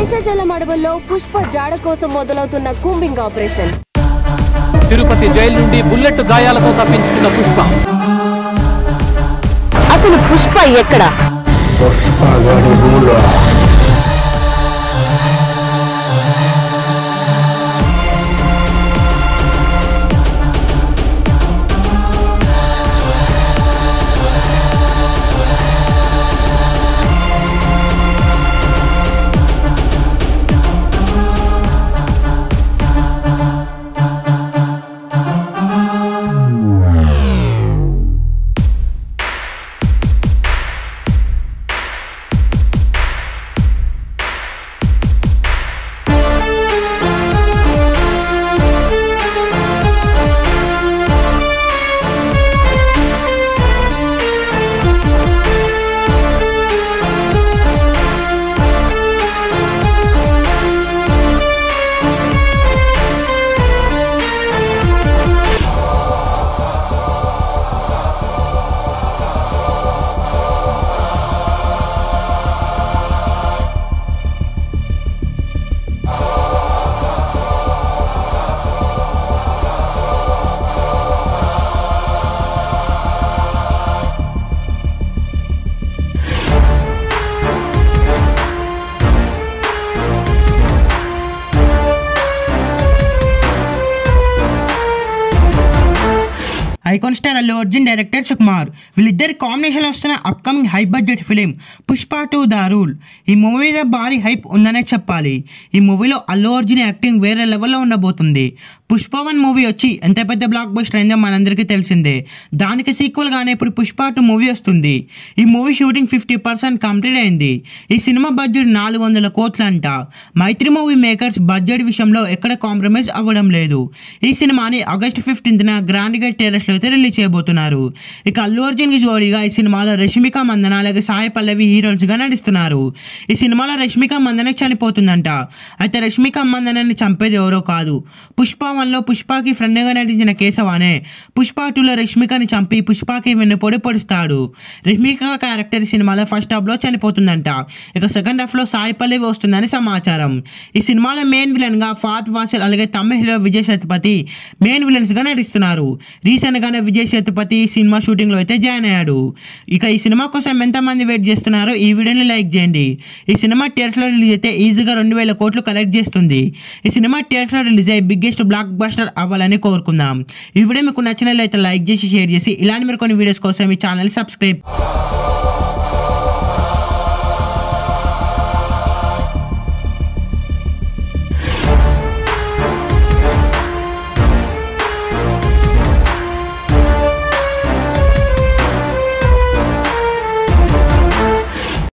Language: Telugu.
శేషాచలం అడవుల్లో పుష్ప జాడ కోసం మొదలవుతున్న కూంబింగ్ ఆపరేషన్. తిరుపతి జైలు నుండి బుల్లెట్ గాయాలతో తప్పించుకున్న పుష్ప. అసలు పుష్ప ఎక్కడ? Icon star Allu Arjun, director Sukumar, వీళ్ళిద్దరి కాంబినేషన్లో వస్తున్న upcoming high budget film Pushpa 2 the rule. ఈ మూవీ మీద భారీ హైప్ ఉందనే చెప్పాలి. ఈ మూవీలో అల్లు అర్జున్ యాక్టింగ్ వేరే లెవెల్లో ఉండబోతుంది. పుష్ప 1 మూవీ వచ్చి ఎంత పెద్ద బ్లాక్ బస్టర్ అయిందో మనందరికీ తెలిసిందే. దానికి సీక్వెల్గానే ఇప్పుడు పుష్ప 2 మూవీ వస్తుంది. ఈ మూవీ షూటింగ్ 50% కంప్లీట్ అయింది. ఈ సినిమా బడ్జెట్ 400 కోట్లు అంట. మైత్రి మూవీ మేకర్స్ బడ్జెట్ విషయంలో ఎక్కడ కాంప్రమైజ్ అవ్వడం లేదు. ఈ సినిమాని ఆగస్ట్ 15న గ్రాండ్గా టెర్రస్లో అయితే రిలీజ్ చేయబోతున్నారు. ఇక అల్లు అర్జున్కి జోడీగా ఈ సినిమాలో రష్మిక మందన అలాగే సాయి పల్లవి హీరోయిన్స్గా నటిస్తున్నారు. ఈ సినిమాలో రష్మిక మందన చనిపోతుందంట. అయితే రష్మిక మందనని చంపేది ఎవరో కాదు, పుష్ప 1లో పుష్పకి ఫ్రెండ్గా నటించిన కేశవానే పుష్ప 2లో రష్మికని చంపి పుష్పకి వెన్నుపోడి పొడుస్తాడు. రష్మిక క్యారెక్టర్ ఈ సినిమాలో ఫస్ట్ హాఫ్లో చనిపోతుందంట. ఇక సెకండ్ హాఫ్లో సాయి పల్లవి వస్తుందని సమాచారం. ఈ సినిమాలో మెయిన్ విలన్గా ఫాత్ వాసల్ అలాగే తమిళ హీరో విజయ్ సేతుపతి మెయిన్ విలన్స్గా నటిస్తున్నారు. రీసెంట్గానే విజయ్ సేతుపతి సినిమా షూటింగ్లో అయితే జాయిన్ అయ్యాడు. ఇక ఈ సినిమా కోసం ఎంతమంది వెయిట్ చేస్తున్నారో ఈ వీడియోని లైక్ చేయండి. ఈ సినిమా థియేటర్స్లో రిలీజ్ అయితే ఈజీగా 2000 కోట్లు కలెక్ట్ చేస్తుంది. ఈ సినిమా థియేటర్స్లో రిలీజ్ అయ్యి బిగ్గెస్ట్ బ్లాక్ బస్టర్ అవ్వాలని కోరుకుందాం. ఈ వీడియో మీకు నచ్చినట్లయితే లైక్ చేసి షేర్ చేసి ఇలాంటి మీరు కొన్ని వీడియోస్ కోసం ఈ ఛానల్ సబ్స్క్రైబ్.